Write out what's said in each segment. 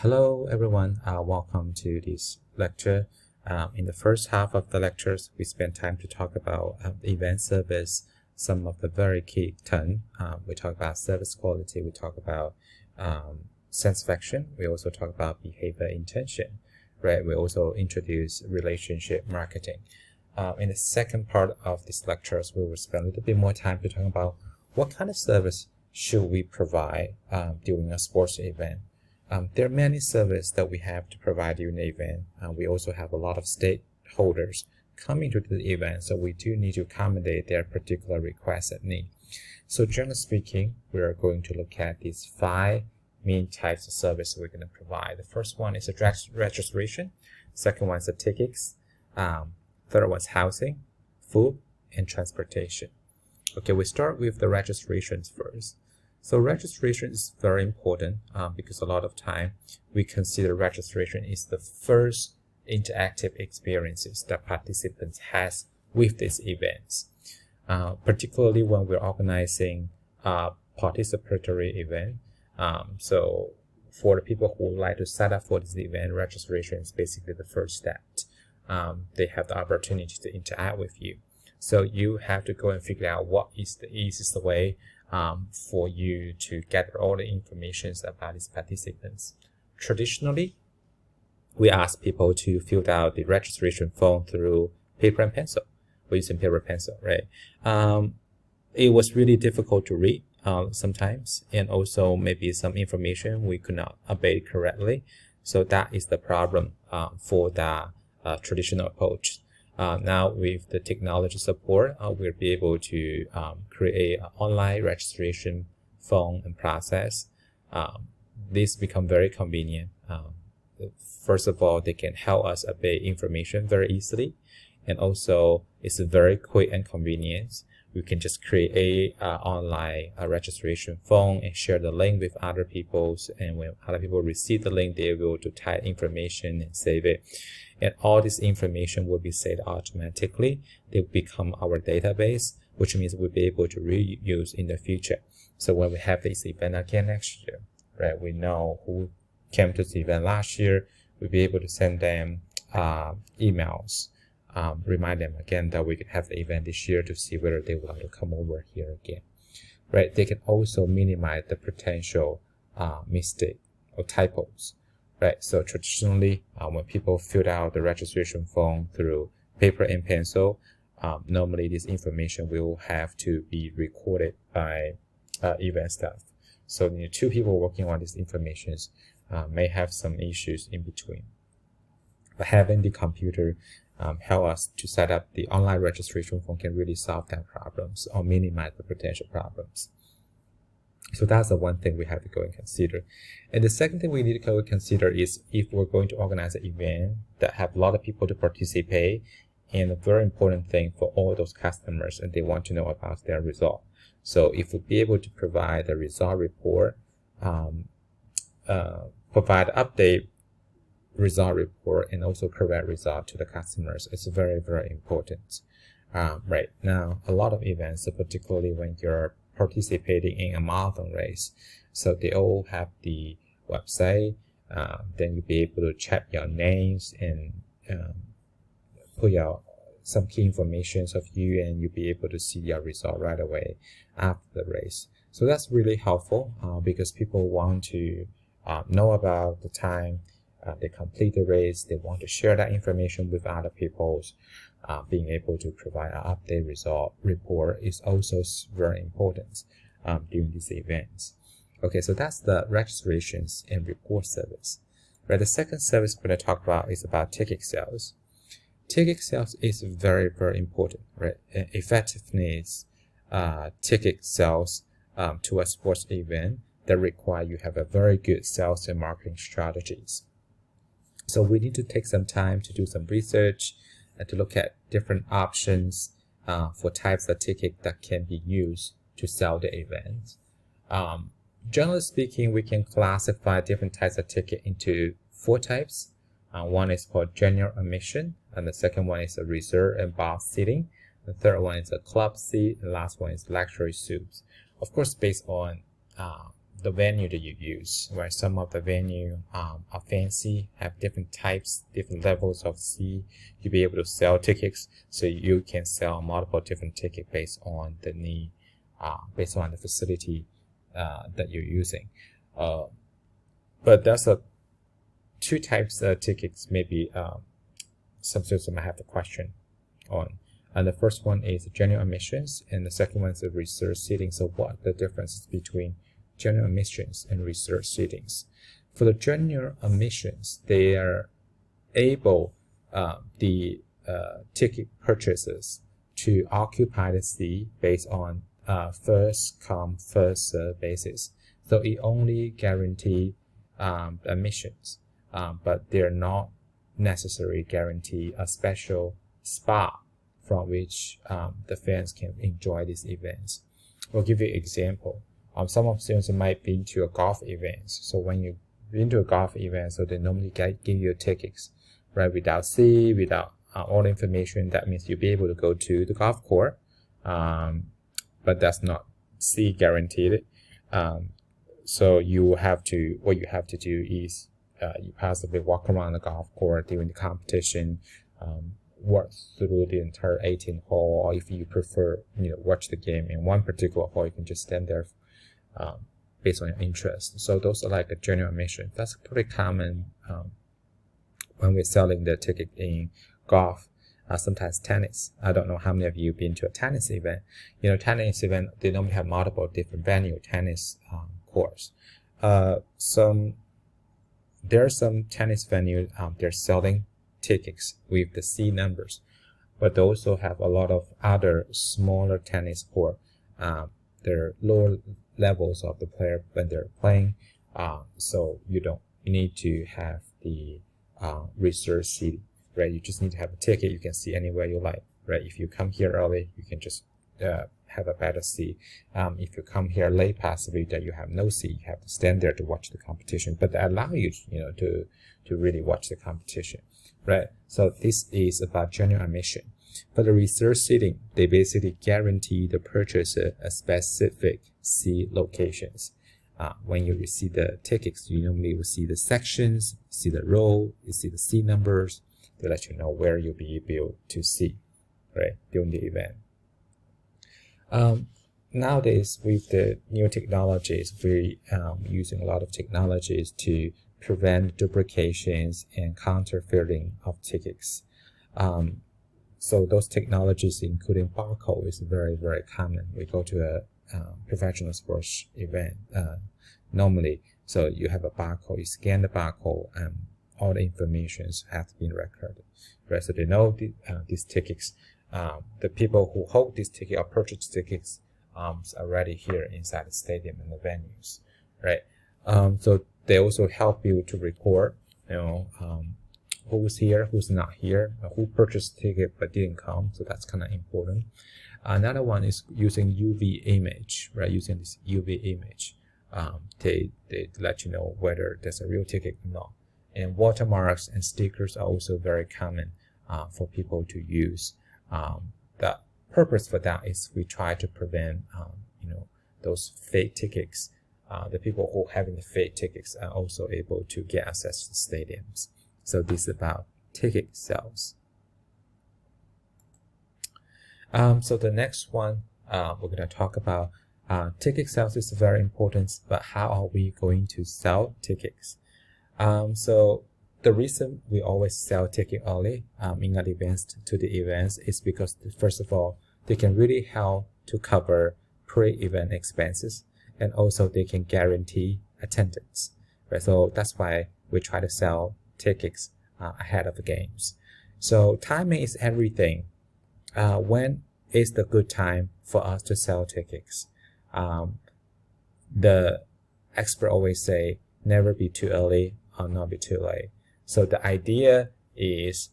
Hello everyone, welcome to this lecture. In the first half of the lectures, we spent time to talk about the event service, some of the very key terms. We talk about service quality, we talk about satisfaction, we also talk about behavior intention, right? We also introduce relationship marketing. In the second part of these lectures, we will spend a little bit more time to talk about what kind of service should we provide during a sports event. There are many services that we have to provide during the event. We also have a lot of stakeholders coming to the event, so we do need to accommodate their particular requests and needs. So generally speaking, we are going to look at these 5 main types of service we're going to provide. The first one is a registration. Second one is the tickets. Third one is housing, food, and transportation. Okay, we start with the registrations first. So registration is very important because a lot of time we consider registration is the first interactive experiences that participants has with these events, particularly when we're organizing a participatory event. So for the people who would like to sign up for this event, registration is basically the first step. They have the opportunity to interact with you. So you have to go and figure out what is the easiest way for you to gather all the information about these participants. Traditionally, we ask people to fill out the registration form through paper and pencil. We're using paper and pencil, right? It was really difficult to read sometimes, and also maybe some information we could not obey correctly. So that is the problem for the traditional approach. Now with the technology support, we'll be able to create an online registration form and process. This become very convenient. First of all, they can help us obey information very easily, and also it's very quick and convenient. We can just create an online registration form and share the link with other people, and when other people receive the link, they will to type information and save it. And all this information will be saved automatically. They will become our database, which means we'll be able to reuse in the future. So when we have this event again next year, right, we know who came to the event last year. We'll be able to send them emails, remind them again that we can have the event this year to see whether they want to come over here again, right? They can also minimize the potential mistake or typos. Right, so traditionally, when people fill out the registration form through paper and pencil, normally this information will have to be recorded by event staff. So 2 people working on these informations may have some issues in between. But having the computer help us to set up the online registration form can really solve that problems or minimize the potential problems. So that's the one thing we have to go and consider. And the second thing we need to go and consider is if we're going to organize an event that have a lot of people to participate, and a very important thing for all those customers, and they want to know about their result. So if we'll be able to provide the result report, provide update result report, and also correct result to the customers, it's very, very important. Right now, a lot of events, particularly when you're participating in a marathon race, so they all have the website. Then you'll be able to check your names and put your some key information of you, and you'll be able to see your result right away after the race. So that's really helpful because people want to know about the time they complete the race. They want to share that information with other people. Being able to provide an update result report is also very important during these events. Okay, so that's the registrations and report service. Right, the second service we're going to talk about is about ticket sales. Ticket sales is very, very important, right? Effectiveness ticket sales to a sports event that require you have a very good sales and marketing strategies. So we need to take some time to do some research and to look at different options for types of ticket that can be used to sell the event. Generally speaking, we can classify different types of ticket into 4 types. One is called general admission, and the second one is a reserve and bar seating. The third one is a club seat, and the last one is luxury suites. Of course, based on the venue that you use, where some of the venue are fancy, have different types, different levels of C. You'll be able to sell tickets, so you can sell multiple different tickets based on the need, based on the facility that you're using. But there's two types of tickets. Maybe some students might have a question on. And the first one is general admissions, and the second one is the research seating. So what the difference between general admissions and research seatings? For the general admissions, they are able, the ticket purchasers, to occupy the seat based on first come first serve basis. So it only guarantee admissions, but they're not necessarily guarantee a special spot from which the fans can enjoy these events. I'll give you an example. Some of the students might be into a golf event. So when you into a golf event, so they normally give you tickets, right? Without C, without all the information. That means you'll be able to go to the golf course, but that's not C guaranteed. So what you have to do is you possibly walk around the golf course during the competition, work through the entire 18 hole, or if you prefer, watch the game in one particular hole, you can just stand there based on your interest. So those are like a general admission. That's pretty common when we're selling the ticket in golf. Sometimes tennis. I don't know how many of you have been to a tennis event. Tennis event, they normally have multiple different venue tennis courts. There are some tennis venues they're selling tickets with the C numbers, but they also have a lot of other smaller tennis court. They're lower levels of the player when they're playing, so you need to have the reserved seating, right? You just need to have a ticket. You can see anywhere you like, right? If you come here early, you can just have a better seat. If you come here late, possibly that you have no seat, you have to stand there to watch the competition, but they allow you, to really watch the competition, right? So this is about general admission. For the reserved seating, they basically guarantee the purchaser a specific seat locations. When you receive the tickets, you normally will see the sections, see the row, you see the seat numbers. They let you know where you'll be able to see, right, during the event. Nowadays, with the new technologies, we're using a lot of technologies to prevent duplications and counterfeiting of tickets. So those technologies, including barcode, is very, very common. We go to a professional sports event normally, so you have a barcode, you scan the barcode, and all the information have been recorded, right? So they know these tickets. The people who hold this ticket or purchase tickets are already here inside the stadium and the venues, right? So they also help you to record, who's here, who's not here, who purchased ticket but didn't come. So that's kind of important. Another one is using UV image, right? Using this UV image, they let you know whether there's a real ticket or not. And watermarks and stickers are also very common for people to use. The purpose for that is we try to prevent, those fake tickets. The people who having the fake tickets are also able to get access to stadiums. So this is about ticket sales. So the next one we're going to talk about ticket sales is very important, but how are we going to sell tickets? So the reason we always sell ticket early in advance to the events is because, first of all, they can really help to cover pre-event expenses, and also they can guarantee attendance, right? So that's why we try to sell tickets ahead of the games. So timing is everything. When is the good time for us to sell tickets? The expert always say, never be too early or not be too late. So the idea is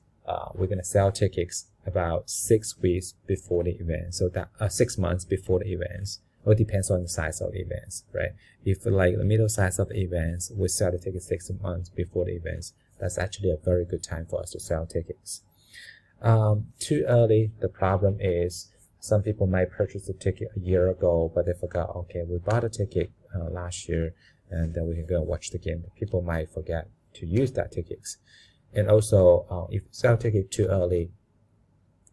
we're going to sell tickets about 6 weeks before the event. So that 6 months before the events. It depends on the size of the events, right? If like the middle size of events, we sell the tickets 6 months before the events. That's actually a very good time for us to sell tickets. Too early, the problem is Some people might purchase a ticket a year ago, but they forgot, okay, we bought a ticket last year, and then we can go and watch the game. People might forget to use that tickets. And also, if you sell ticket too early,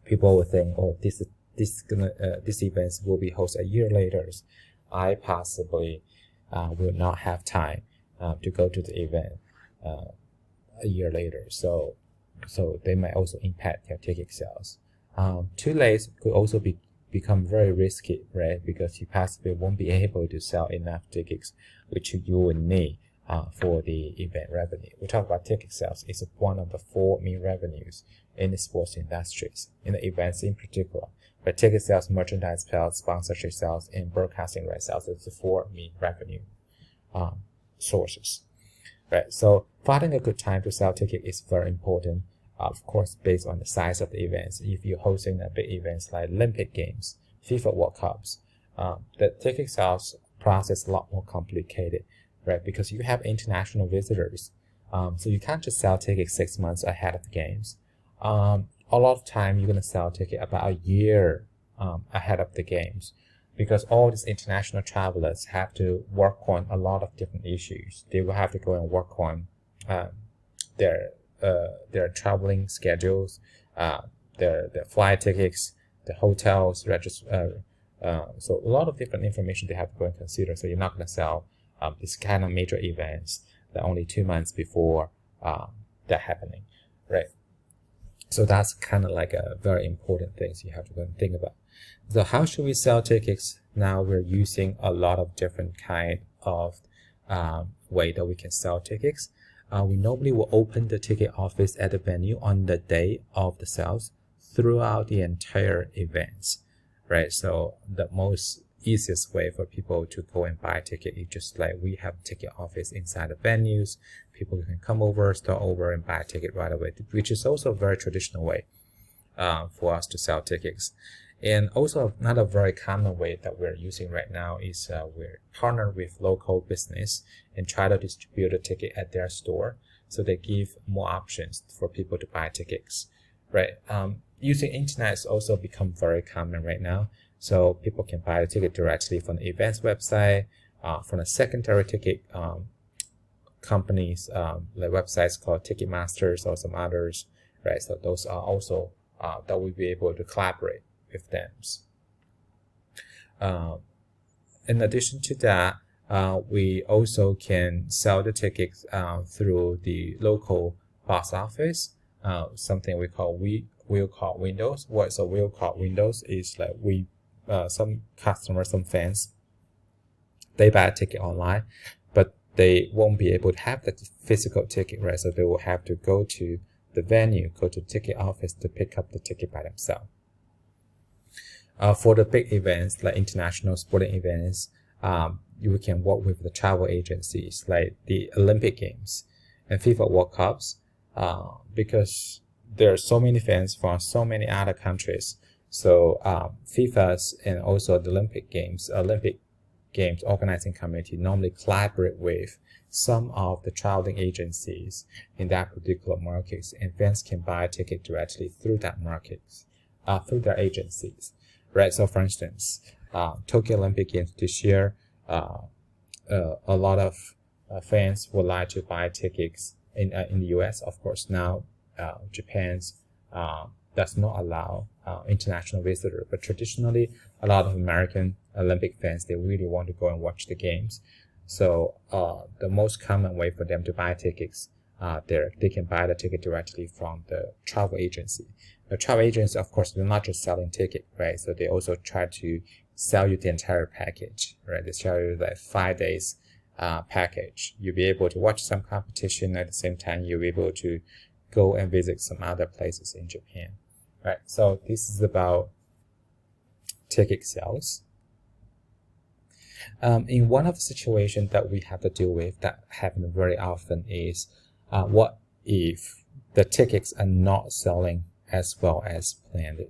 people will think, oh, this event will be hosted a year later. I possibly will not have time to go to the event a year later. So they might also impact your ticket sales. Too late could also become very risky, right? Because you possibly won't be able to sell enough tickets which you would need for the event revenue. We talk about ticket sales. It's one of the 4 main revenues in the sports industries, in the events in particular. But ticket sales, merchandise sales, sponsorship sales, and broadcasting rights sales is the 4 main revenue sources. Right. So finding a good time to sell tickets is very important. Of course, based on the size of the events. If you're hosting a big events like Olympic Games, FIFA World Cups, the ticket sales process is a lot more complicated, right? Because you have international visitors, so you can't just sell tickets 6 months ahead of the games. A lot of time you're gonna sell ticket about a year ahead of the games, because all these international travelers have to work on a lot of different issues. They will have to go and work on their traveling schedules, their flight tickets, the hotels, so a lot of different information they have to go and consider. So you're not going to sell this kind of major events that only 2 months before that happening, right? So that's kind of like a very important things you have to go and think about. So how should we sell tickets? Now we're using a lot of different kind of way that we can sell tickets. We normally will open the ticket office at the venue on the day of the sales throughout the entire events, right? So the most easiest way for people to go and buy a ticket is just like we have a ticket office inside the venues. People can come over, start over, and buy a ticket right away, which is also a very traditional way for us to sell tickets. And also another very common way that we're using right now is we're partnered with local business and try to distribute a ticket at their store. So they give more options for people to buy tickets, right? Using internet has also become very common right now. So people can buy the ticket directly from the events website, from a secondary ticket companies, like websites called Ticketmasters or some others, right? So those are also that we'll be able to collaborate with them. In addition to that, we also can sell the tickets through the local box office, something we call wheel card windows. What's a wheel card windows is like some customers, some fans, they buy a ticket online, but they won't be able to have the physical ticket, right? So they will have to go to the venue, go to the ticket office to pick up the ticket by themselves. For the big events like international sporting events, you can work with the travel agencies like the Olympic Games and FIFA World Cups, because there are so many fans from so many other countries. So FIFA's and also the Olympic Games organizing committee normally collaborate with some of the traveling agencies in that particular markets, and fans can buy a ticket directly through that markets, through their agencies. Right, so for instance, Tokyo Olympic Games this year, a lot of fans would like to buy tickets in the US. Of course, now Japan's does not allow international visitors, but traditionally, a lot of American Olympic fans, they really want to go and watch the games. So the most common way for them to buy tickets, they can buy the ticket directly from the travel agency. The travel agents, of course, they're not just selling ticket, right? So they also try to sell you the entire package, right? They sell you like 5 days package. You'll be able to watch some competition at the same time. You'll be able to go and visit some other places in Japan, right? So this is about ticket sales. In one of the situations that we have to deal with that happen very often is what if the tickets are not selling as well as planned,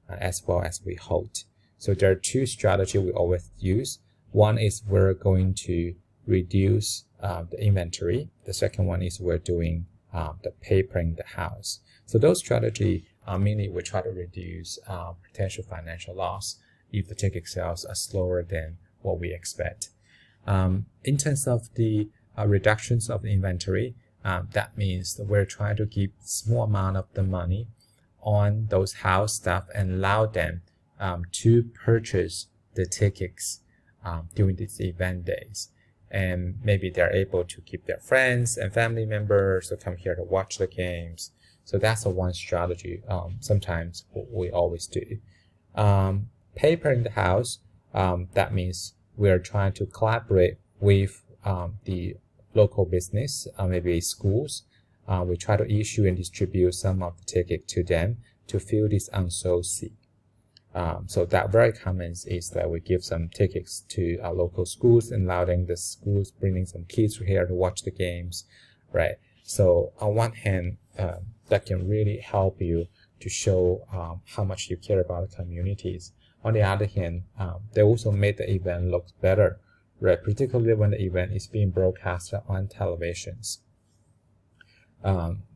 as well as we hoped. So there are 2 strategies we always use. One is we're going to reduce the inventory. The second one is we're doing the papering the house. So those strategies meaning we try to reduce potential financial loss if the ticket sales are slower than what we expect. In terms of the reductions of the inventory, that means that we're trying to keep small amount of the money on those house staff and allow them to purchase the tickets during these event days. And maybe they're able to keep their friends and family members to come here to watch the games. So that's one strategy. Sometimes we always do. Papering the house, that means we're trying to collaborate with the local business, maybe schools. We try to issue and distribute some of the tickets to them to fill this unsold seat. So that very common is that we give some tickets to our local schools and allowing the schools bringing some kids here to watch the games, right? So on one hand, that can really help you to show how much you care about the communities. On the other hand, they also made the event look better, right? Particularly when the event is being broadcasted on televisions.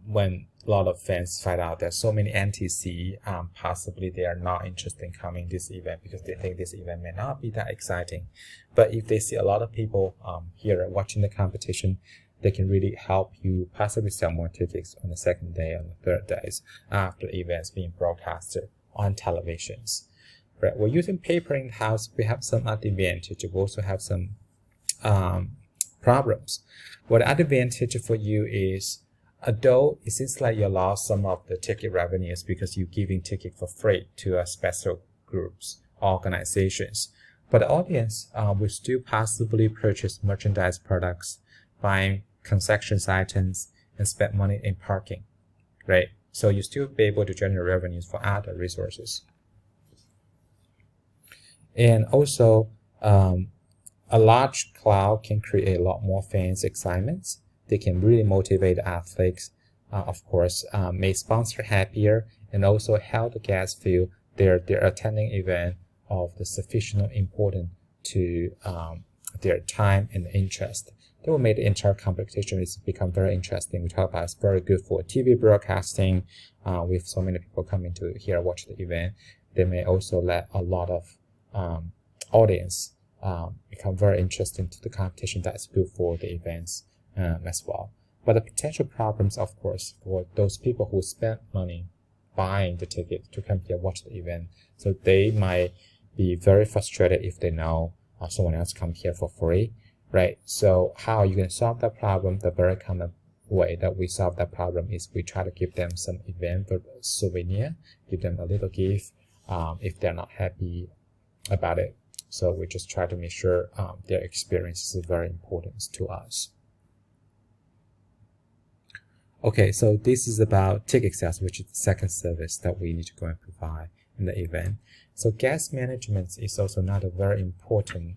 When a lot of fans find out that so many NTC, possibly they are not interested in coming this event because they think this event may not be that exciting. But if they see a lot of people here watching the competition, they can really help you possibly sell more tickets on the second day, on the third days after the events being broadcasted on televisions. Right? We're using papering the house. We have some advantage. We also have some problems. What the advantage for you is, although it seems like you lost some of the ticket revenues because you're giving ticket for free to special groups, organizations, but the audience will still possibly purchase merchandise products, buying concessions items, and spend money in parking, right? So you still be able to generate revenues for other resources. And also, a large crowd can create a lot more fans' excitements. They can really motivate athletes, of course, make sponsor happier, and also help the guests feel they're attending event of the sufficient importance to their time and interest. That will make the entire competition become very interesting. We talk about it's very good for TV broadcasting, with so many people coming to here watch the event. They may also let a lot of audience become very interesting to the competition. That's good for the events as well. But the potential problems, of course, for those people who spent money buying the ticket to come here watch the event, so they might be very frustrated if they know someone else come here for free, right? So how you can solve that problem? The very common way that we solve that problem is we try to give them some event souvenir, give them a little gift if they're not happy about it. So we just try to make sure their experience is very important to us. Okay, so this is about ticket sales, which is the second service that we need to go and provide in the event. So guest management is also not a very important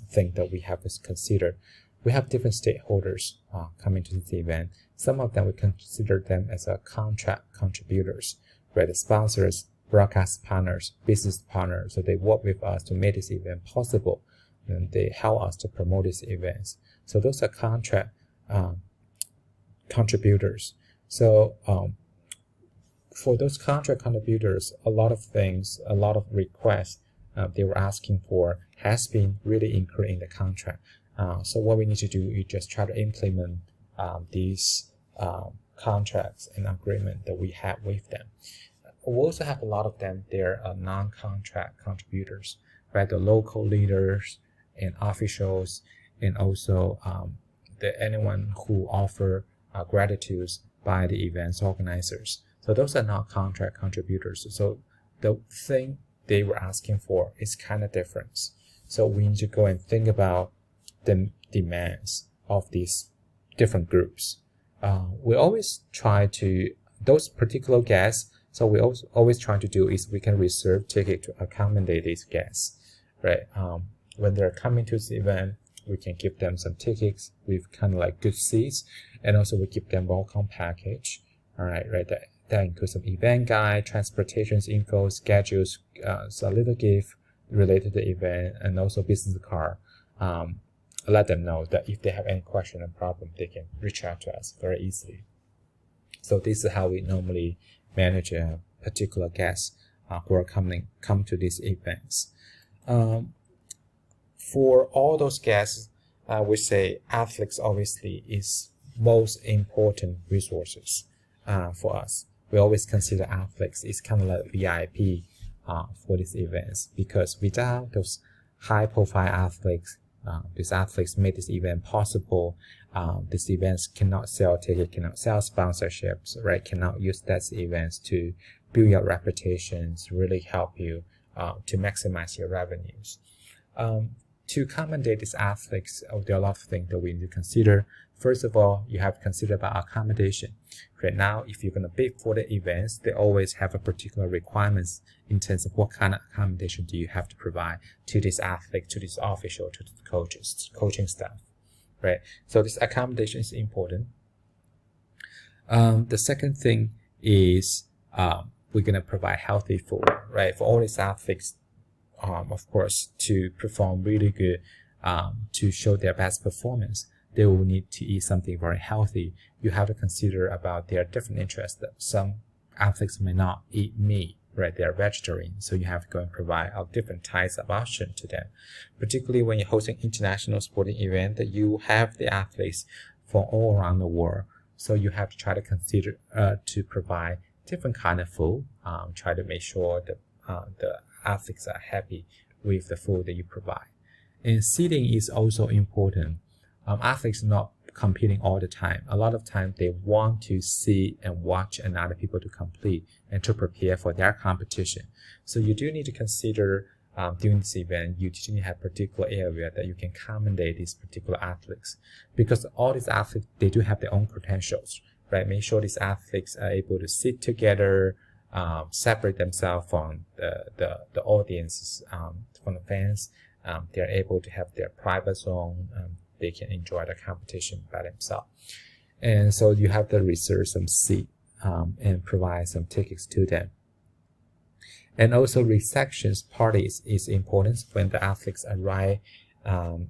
thing that we have to consider. We have different stakeholders coming to this event. Some of them we consider them as a contract contributors, right? The sponsors, broadcast partners, business partners. So they work with us to make this event possible, and they help us to promote these events. So those are contract contributors. So for those contract contributors, a lot of things, a lot of requests they were asking for has been really included in the contract. So what we need to do is just try to implement these contracts and agreement that we have with them. We also have a lot of them, they're non-contract contributors, right? The local leaders and officials, and also anyone who offer gratitudes by the events organizers. So those are not contract contributors. So the thing they were asking for is kind of different. So we need to go and think about the demands of these different groups. We always try to, those particular guests, so we always try to do is we can reserve ticket to accommodate these guests, right? When they're coming to this event, we can give them some tickets with kind of like good seats, and also we give them welcome package. All right, that includes some event guide, transportation info, schedules, so a little gift related to the event, and also business card. Let them know that if they have any question or problem, they can reach out to us very easily. So this is how we normally manage particular guests who are come to these events. For all those guests, we say athletes obviously is most important resources for us. We always consider athletes is kind of like VIP for these events, because without those high-profile athletes, these athletes made this event possible. These events cannot sell tickets, cannot sell sponsorships, right? Cannot use that events to build your reputations, really help you to maximize your revenues. To accommodate these athletes, there are a lot of things that we need to consider. First of all, you have to consider about accommodation. Right now, if you're going to bid for the events, they always have a particular requirements in terms of what kind of accommodation do you have to provide to these athletes, to this official, to the coaches, coaching staff, right? So this accommodation is important. The second thing is we're going to provide healthy food, right? For all these athletes, of course, to perform really good, to show their best performance, they will need to eat something very healthy. You have to consider about their different interests. Some athletes may not eat meat, right? They're vegetarian, so you have to go and provide different types of options to them. Particularly when you're hosting international sporting event, that you have the athletes from all around the world, so you have to try to consider to provide different kind of food. Try to make sure that the athletes are happy with the food that you provide. And seating is also important. Athletes are not competing all the time. A lot of times they want to see and watch another people to complete and to prepare for their competition. So you do need to consider during this event, you do need to have particular area that you can accommodate these particular athletes, because all these athletes, they do have their own credentials, right? Make sure these athletes are able to sit together, separate themselves from the audiences, from the fans. They're able to have their private zone. They can enjoy the competition by themselves. And so you have to reserve some seat and provide some tickets to them. And also receptions parties is important when the athletes arrive.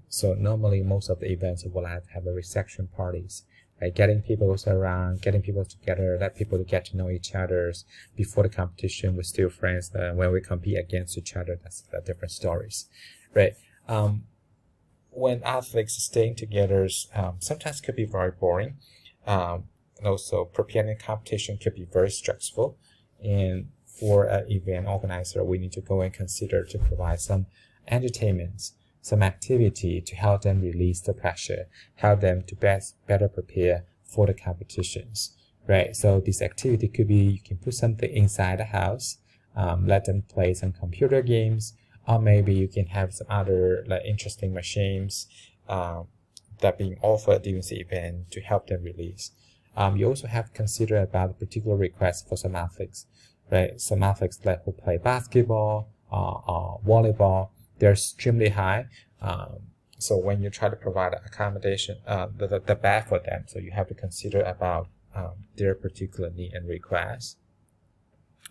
So normally most of the events will have a reception parties, right? Getting people around, getting people together, let people get to know each other. Before the competition, we're still friends. When we compete against each other, that's different stories, right? When athletes staying together, sometimes could be very boring. And also preparing a competition could be very stressful. And for an event organizer, we need to go and consider to provide some entertainment, some activity to help them release the pressure, help them to better prepare for the competitions, right? So this activity could be, you can put something inside the house, let them play some computer games, or maybe you can have some other like interesting machines that being offered during the event to help them release. You also have to consider about the particular requests for some athletes, right? Some athletes like who play basketball or volleyball, they're extremely high. So when you try to provide accommodation, the bed for them, so you have to consider about their particular need and requests.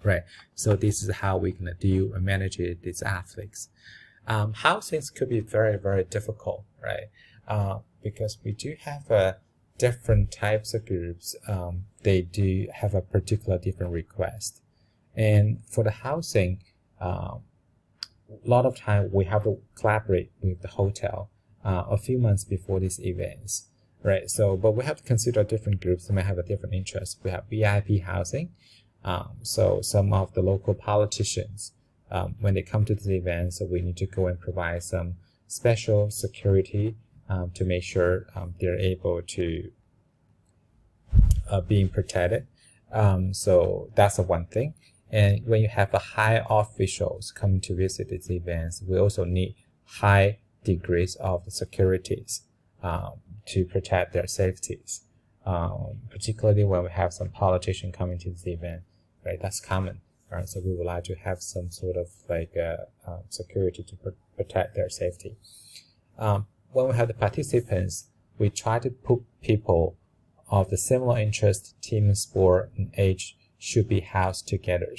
Right, so this is how we're gonna deal and manage these athletes. Housing could be very, very difficult, right? Because we do have different types of groups. They do have a particular different request, and for the housing, a lot of time we have to collaborate with the hotel a few months before these events, right? So, but we have to consider different groups that may have a different interest. We have VIP housing. So some of the local politicians, when they come to this event, so we need to go and provide some special security to make sure they're able to being protected. So that's the one thing. And when you have a high officials coming to visit these events, we also need high degrees of securities to protect their safeties. Particularly when we have some politicians coming to this event, right? That's common, right? So we would like to have some sort of like security to protect their safety. When we have the participants, we try to put people of the similar interest, team, sport, and age should be housed together.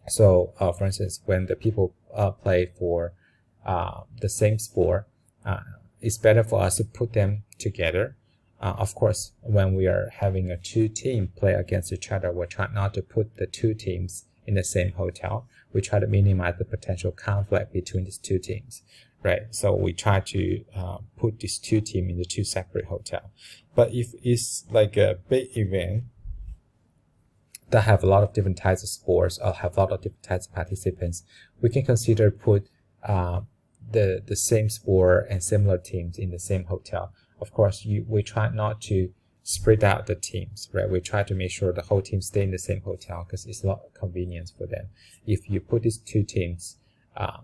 So, for instance, when the people play for the same sport, it's better for us to put them together. Of course, when we are having a two team play against each other, we're trying not to put the two teams in the same hotel. We try to minimize the potential conflict between these two teams, right? So we try to put these two teams in the two separate hotels. But if it's like a big event that have a lot of different types of sports or have a lot of different types of participants, we can consider put the same sport and similar teams in the same hotel. Of course, we try not to spread out the teams, right? We try to make sure the whole team stay in the same hotel because it's a lot of convenience for them. If you put these two teams,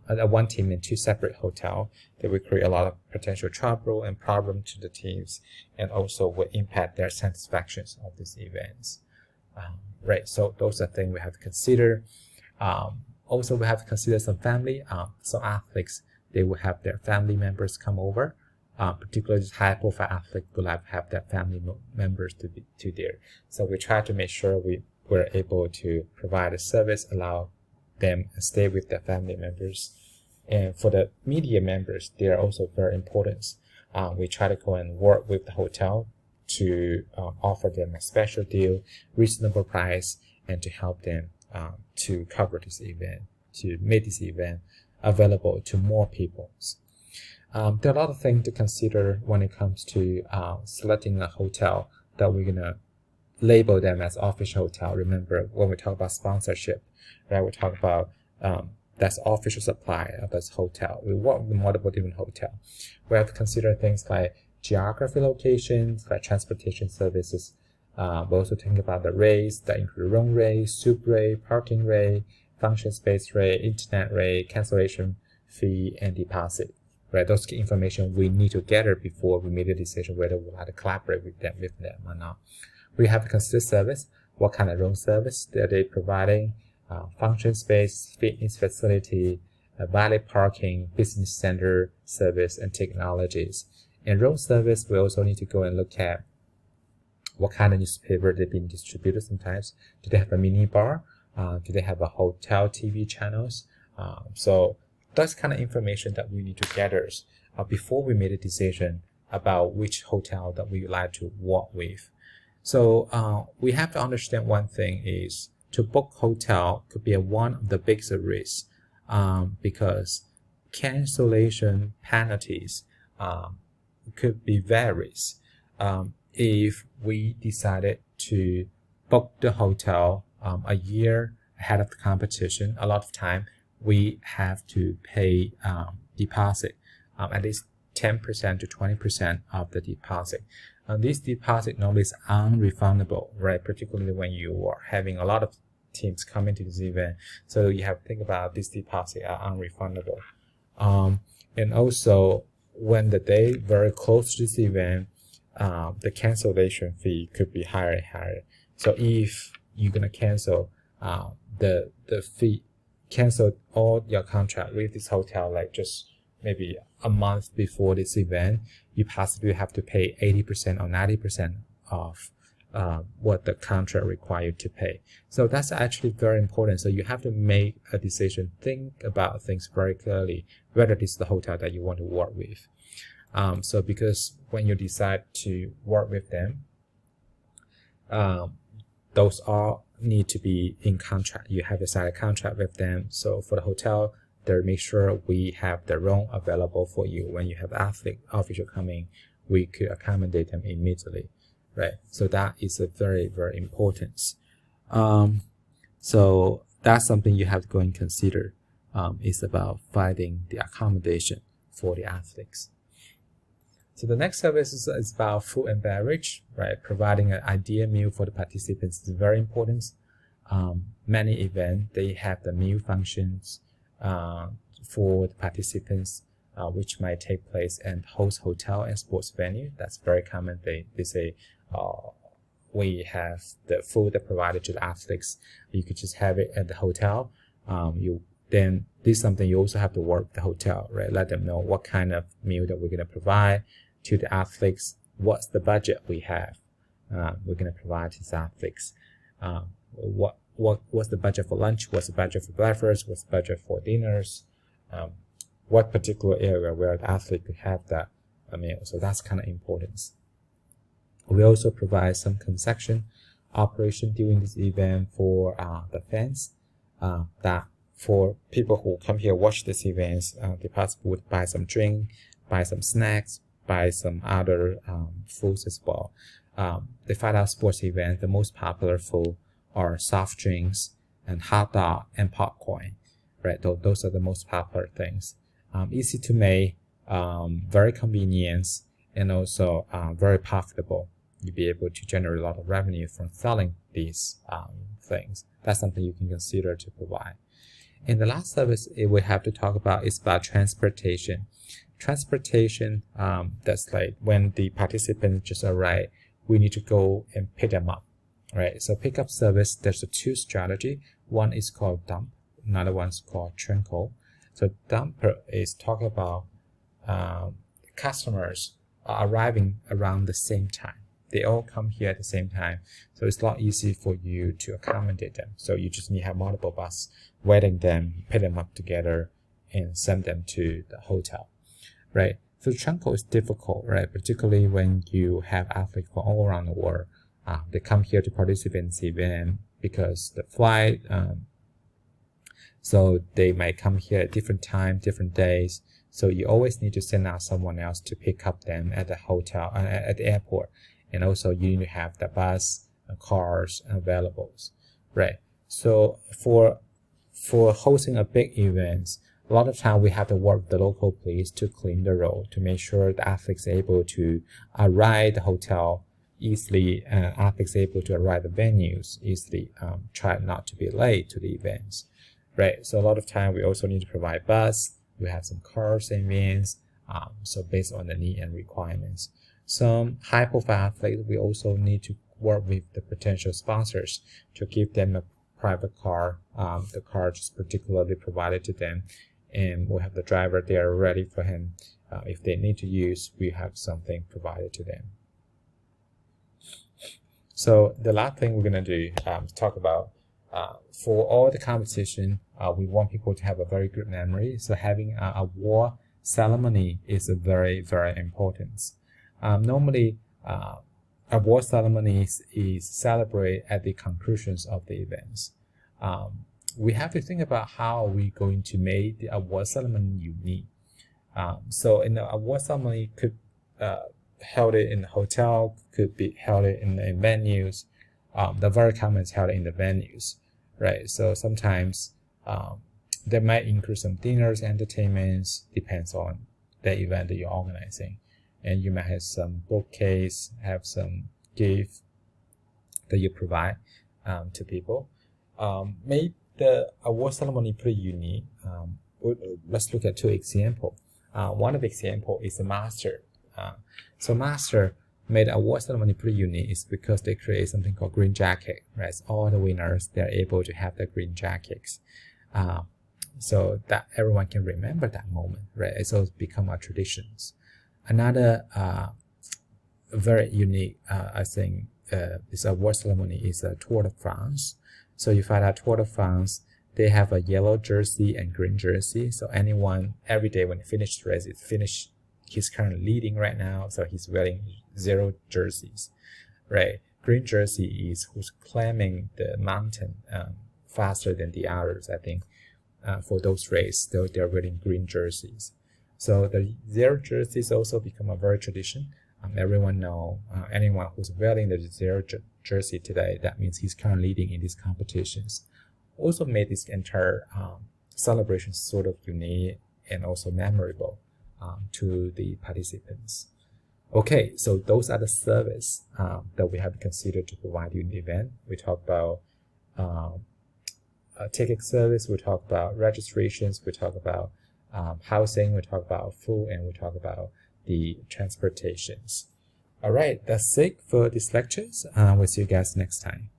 one team in two separate hotels, they will create a lot of potential trouble and problem to the teams, and also will impact their satisfactions of these events. Right, so those are things we have to consider. Also, we have to consider some family. Some athletes, they will have their family members come over. Particularly high-profile athletes will have their family members to there. So we try to make sure we're able to provide a service, allow them to stay with their family members. And for the media members, they are also very important. We try to go and work with the hotel to offer them a special deal, reasonable price, and to help them to cover this event, to make this event available to more people. There are a lot of things to consider when it comes to selecting a hotel that we're going to label them as official hotel. Remember, when we talk about sponsorship, right, we talk about that's official supply of this hotel. We work with multiple different hotels. We have to consider things like geography locations, like transportation services. We also think about the rates that include room rate, soup rate, parking rate, function space rate, internet rate, cancellation fee, and deposit. Right, those key information we need to gather before we make a decision whether we want to collaborate with them or not. We have to consider service, what kind of room service that they're providing, function space, fitness facility, valet parking, business center service, and technologies. In room service, we also need to go and look at what kind of newspaper they've been distributed sometimes. Do they have a mini bar? Do they have a hotel TV channels? So that's kind of information that we need to gather before we make a decision about which hotel that we would like to work with. So we have to understand one thing is to book hotel could be one of the biggest risks because cancellation penalties could be varies. If we decided to book the hotel a year ahead of the competition, a lot of time we have to pay deposit, at least 10% to 20% of the deposit. This deposit normally is unrefundable, right? Particularly when you are having a lot of teams coming to this event. So you have to think about this deposit are unrefundable. And also, when the day very close to this event, the cancellation fee could be higher and higher. So if you're gonna cancel the fee, cancel all your contract with this hotel, like just maybe a month before this event, you possibly have to pay 80% or 90% of what the contract required to pay. So that's actually very important. So you have to make a decision, think about things very clearly, whether this is the hotel that you want to work with. So because when you decide to work with them, those all need to be in contract. You have to sign a contract with them. So for the hotel, they make sure we have the room available for you. When you have athlete official coming, we could accommodate them immediately, right? So that is a very, very important. So that's something you have to go and consider. It's about finding the accommodation for the athletes. So the next service is about food and beverage, right? Providing an ideal meal for the participants is very important. Many events, they have the meal functions for the participants, which might take place in host hotel and sports venue. That's very common. They say, we have the food that provided to the athletes. You could just have it at the hotel. Then this is something you also have to work with the hotel, right? Let them know what kind of meal that we're going to provide to the athletes. What's the budget we have? We're going to provide to the athletes. What's the budget for lunch? What's the budget for breakfast? What's the budget for dinners? What particular area where the athlete could have that meal? So that's kind of important. We also provide some concession operation during this event for the fans, that for people who come here watch this event, they possibly would buy some drink, buy some snacks, buy some other foods as well. The Fight Out sports event, the most popular food are soft drinks and hot dog and popcorn, right? Those are the most popular things. Easy to make, very convenient, and also very profitable. You'll be able to generate a lot of revenue from selling these things. That's something you can consider to provide. And the last service we have to talk about is about transportation. Transportation, that's like when the participants just arrive, we need to go and pick them up, right? So pickup service, there's a two strategy. One is called dump, another one's called trickle. So dumper is talking about customers are arriving around the same time. They all come here at the same time, so it's not easy for you to accommodate them. So you just need to have multiple buses waiting them, pick them up together, and send them to the hotel, right? So trickle is difficult, right? Particularly when you have athletes from all around the world. They come here to participate in this event because the flight, so they might come here at different time, different days. So you always need to send out someone else to pick up them at the hotel, at the airport. And also you need to have the bus and cars available, right? So for hosting a big event, a lot of time we have to work with the local police to clean the road, to make sure the athletes are able to arrive the hotel easily, and athletes are able to arrive the venues easily, try not to be late to the events, right? So a lot of time we also need to provide bus, we have some cars and vans, so based on the need and requirements. Some high-profile athletes, we also need to work with the potential sponsors to give them a private car. The car is particularly provided to them, and we have the driver there ready for him. If they need to use, we have something provided to them. So the last thing we're going to do is talk about, for all the competition, we want people to have a very good memory. So having a award ceremony is very, very important. Normally, award ceremonies is celebrated at the conclusions of the events. We have to think about how we're going to make the award ceremony unique. So in the award ceremony could held it in the hotel, could be held in venues. The very common is held in the venues, right? So sometimes they might include some dinners, entertainments, depends on the event that you're organizing. And you might have some bookcase, have some gift that you provide to people. Make the award ceremony pretty unique. Let's look at two examples. One of the example is the master. So master made the award ceremony pretty unique is because they create something called green jacket, right? So all the winners, they're able to have the green jackets. So that everyone can remember that moment, right? It's also become a tradition. Another very unique, I think, this award ceremony is a Tour de France. So you find out Tour de France, they have a yellow jersey and green jersey. So anyone, every day when he finishes the race, he's currently leading right now, so he's wearing 0 jerseys, right? Green jersey is who's climbing the mountain faster than the others, I think. For those races, they're wearing green jerseys. So the 0 jerseys also become a very tradition. Everyone know anyone who's wearing the 0 jersey today, that means he's currently leading in these competitions. Also made this entire celebration sort of unique and also memorable to the participants. Okay, so those are the service that we have to consider to provide you in the event. We talk about ticket service, we talk about registrations, we talk about housing, we talk about food, and we talk about the transportations. All right, that's it for these lectures. We'll see you guys next time.